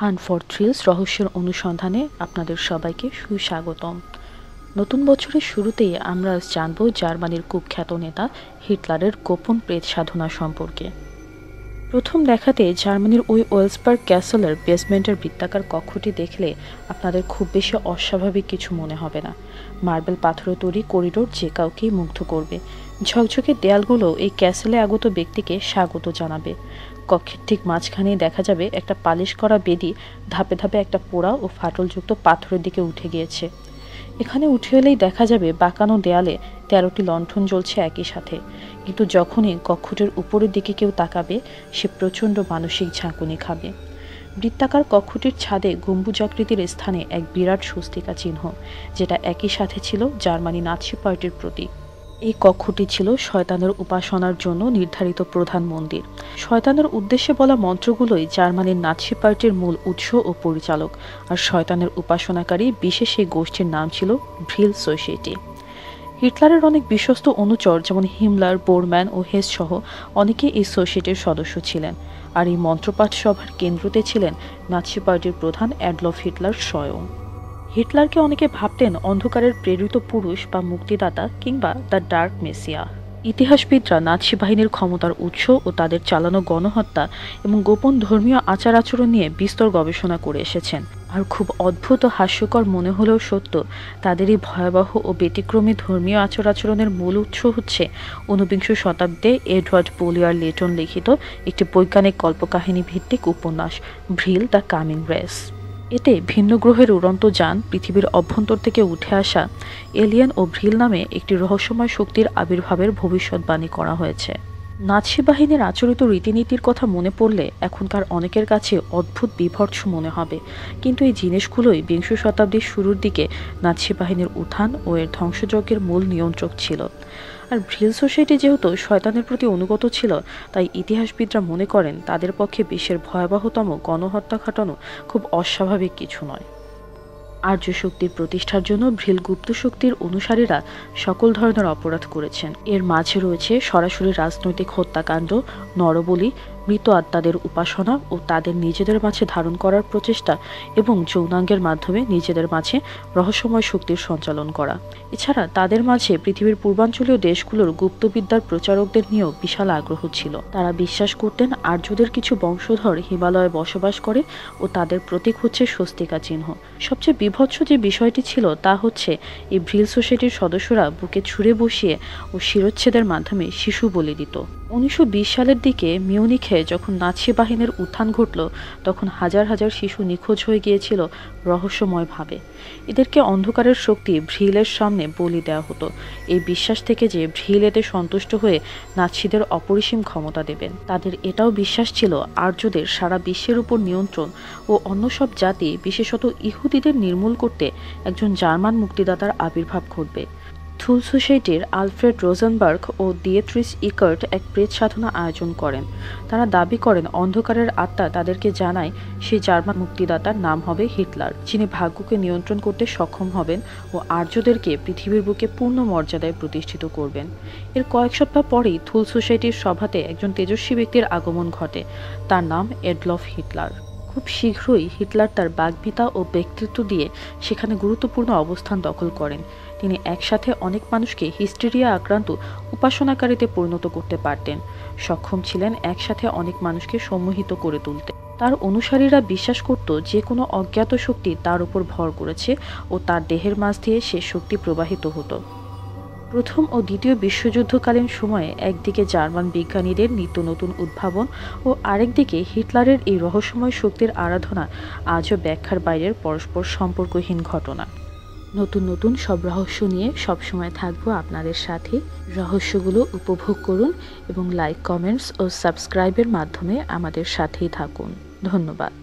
Hunt for thrills রহস্যের অনুসন্ধানে আপনাদের সবাইকে সুস্বাগতম। নতুন বছরের শুরুতেই আমরা আজ জানব জার্মানির কুখ্যাত নেতা হিটলারের গোপন প্রেত সাধনা সম্পর্কে। প্রথম দেখাতে জার্মানির ওই ওয়েলসবার্গ ক্যাসেলের বেসমেন্টের বৃত্তাকার কক্ষটি দেখলে আপনাদের খুব বেশি অস্বাভাবিক কিছু মনে হবে না। মার্বেল পাথরে তৈরি করিডোর যে কাউকেই মুগ্ধ করবে। ঝকঝকে দেয়ালগুলো এই ক্যাসেলে আগত ব্যক্তিকে স্বাগত জানাবে। কক্ষের ঠিক মাঝখানে দেখা যাবে একটা পালিশ করা বেদি ধাপে ধাপে একটা পোড়া ও ফাটলযুক্ত পাথরের দিকে উঠে গিয়েছে। এখানে উঠে এলেই দেখা যাবে বাঁকানো দেয়ালে 13টি লণ্ঠন জ্বলছে একই সাথে, কিন্তু যখনই কক্ষটির উপরের দিকে কেউ তাকাবে সে প্রচণ্ড মানসিক ঝাঁকুনি খাবে। বৃত্তাকার কক্ষটির ছাদে গম্বুজাকৃতির স্থানে এক বিরাট স্বস্তিকা চিহ্ন, যেটা একই সাথে ছিল জার্মানি নাৎসি পার্টির প্রতীক। এই কক্ষটি ছিল শয়তানের উপাসনার জন্য নির্ধারিত প্রধান মন্দির। শয়তানের উদ্দেশ্যে বলা মন্ত্রগুলোই জার্মানির নাৎসি পার্টির মূল উৎস ও পরিচালক, আর শয়তানের উপাসনাকারী বিশেষ এই গোষ্ঠীর নাম ছিল ভ্রিল সোসাইটি। হিটলারের অনেক বিশ্বস্ত অনুচর যেমন হিমলার, বোরম্যান ও হেস সহ অনেকেই এই সোসাইটির সদস্য ছিলেন, আর এই মন্ত্রপাঠ সভার কেন্দ্রতে ছিলেন নাৎসি পার্টির প্রধান অ্যাডলফ হিটলার স্বয়ং। হিটলারকে অনেকে ভাবতেন অন্ধকারের প্রেরিত পুরুষ বা মুক্তিদাতা কিংবা দ্য ডার্ক মেসিয়া। ইতিহাসবিদরা নাৎসি বাহিনীর ক্ষমতার উৎস ও তাদের চালানো গণহত্যা এবং গোপন ধর্মীয় আচার আচরণ নিয়ে বিস্তর গবেষণা করে এসেছেন। আর খুব অদ্ভুত ও হাস্যকর মনে হলেও সত্য, তাদের এই ভয়াবহ ও ব্যতিক্রমী ধর্মীয় আচার আচরণের মূল উৎস হচ্ছে ঊনবিংশ শতাব্দীতে এডওয়ার্ড পোলিয়ার লেটন লিখিত একটি বৈজ্ঞানিক কল্পকাহিনী ভিত্তিক উপন্যাস ভ্রিল দ্য কামিং রেস। এতে ভিন্ন গ্রহের উড়ন্ত যান, পৃথিবীর অভ্যন্তর থেকে উঠে আসা এলিয়েন ও ভ্রিল নামে একটি রহস্যময় শক্তির আবির্ভাবের ভবিষ্যৎবাণী করা হয়েছে। নাৎসি বাহিনীর আচরিত রীতিনীতির কথা মনে পড়লে এখনকার অনেকের কাছে অদ্ভুত বিভৎস মনে হবে, কিন্তু এই জিনিসগুলোই বিংশ শতাব্দীর শুরুর দিকে নাৎসি বাহিনীর উত্থান ও এর ধ্বংসযজ্ঞের মূল নিয়ন্ত্রক ছিল। আর ভ্রিল সোসাইটি যেহেতু শয়তানের প্রতি অনুগত ছিল, তাই ইতিহাসবিদরা মনে করেন তাদের পক্ষে বিশ্বের ভয়াবহতম গণহত্যা ঘটানো খুব অস্বাভাবিক কিছু নয়। আর্য শক্তির প্রতিষ্ঠার জন্য ভ্রিল গুপ্ত শক্তির অনুসারীরা সকল ধরনের অপরাধ করেছেন। এর মাঝে রয়েছে সরাসরি রাজনৈতিক হত্যাকাণ্ড, নরবলি, মৃত আত্মাদের উপাসনা ও তাদের নিজেদের মাঝে ধারণ করার প্রচেষ্টা, এবং যৌনাঙ্গের মাধ্যমে নিজেদের মাঝে রহস্যময় শক্তির সঞ্চালন করা। এছাড়া তাদের মাঝে পৃথিবীর পূর্বাঞ্চলীয় দেশগুলোর গুপ্তবিদ্যার প্রচারকদের নিয়েও বিশাল আগ্রহ ছিল। তারা বিশ্বাস করতেন আর্যদের কিছু বংশধর হিমালয়ে বসবাস করে ও তাদের প্রতীক হচ্ছে স্বস্তিকা চিহ্ন। সবচেয়ে বিভৎস যে বিষয়টি ছিল তা হচ্ছে এই ভ্রিল সোসাইটির সদস্যরা বুকে ছুঁড়ে বসিয়ে ও শিরচ্ছেদের মাধ্যমে শিশু বলি দিত। 1920 সালের দিকে মিউনিখে যখন নাৎসি বাহিনীর উত্থান ঘটল, তখন হাজার হাজার শিশু নিখোঁজ হয়ে গিয়েছিল রহস্যময়ভাবে। এদেরকে অন্ধকারের শক্তি ভ্রিলের সামনে বলি দেওয়া হতো, এই বিশ্বাস থেকে যে ভ্রিল এতে সন্তুষ্ট হয়ে নাৎসিদের অপরিসীম ক্ষমতা দেবেন। তাদের এটাও বিশ্বাস ছিল আর্যদের সারা বিশ্বের উপর নিয়ন্ত্রণ ও অন্য সব জাতি, বিশেষত ইহুদিদের নির্মূল করতে একজন জার্মান মুক্তিদাতার আবির্ভাব ঘটবে। থুল সোসাইটির আলফ্রেড রোজেনবার্গ ও দিয়েট্রিস ইকার্ট এক প্রেত সাধনা আয়োজন করেন। তারা দাবি করেন অন্ধকারের আত্মা তাদেরকে জানায় সেই জার্মান মুক্তিদাতার নাম হবে হিটলার, যিনি ভাগ্যকে নিয়ন্ত্রণ করতে সক্ষম হবেন ও আর্যদেরকে পৃথিবীর বুকে পূর্ণ মর্যাদায় প্রতিষ্ঠিত করবেন। এর কয়েক সপ্তাহ পরেই থুল সোসাইটির সভাতে একজন তেজস্বী ব্যক্তির আগমন ঘটে। তার নাম এডলফ হিটলার। খুব শীঘ্রই হিটলার তার বাগ্মিতা ও ব্যক্তিত্ব দিয়ে সেখানে গুরুত্বপূর্ণ অবস্থান দখল করেন। তিনি একসাথে অনেক মানুষকে হিস্টেরিয়া আক্রান্ত উপাসনাকারীতে পরিণত করতে পারতেন, সক্ষম ছিলেন একসাথে অনেক মানুষকে সম্মোহিত করে তুলতে। তার অনুসারীরা বিশ্বাস করত যে কোনো অজ্ঞাত শক্তি তার উপর ভর করেছে ও তার দেহের মাঝ দিয়ে সে শক্তি প্রবাহিত হতো। প্রথম ও দ্বিতীয় বিশ্বযুদ্ধকালীন সময়ে একদিকে জার্মান বিজ্ঞানীদের নিত্য নতুন উদ্ভাবন ও আরেকদিকে হিটলারের এই রহস্যময় শক্তির আরাধনা আজও ব্যাখ্যার বাইরের পরস্পর সম্পর্কহীন ঘটনা। নতুন নতুন সব রহস্য নিয়ে সবসময় থাকবো আপনাদের সাথে। রহস্যগুলো উপভোগ করুন এবং লাইক, কমেন্টস ও সাবস্ক্রাইবের মাধ্যমে আমাদের সাথেই থাকুন। ধন্যবাদ।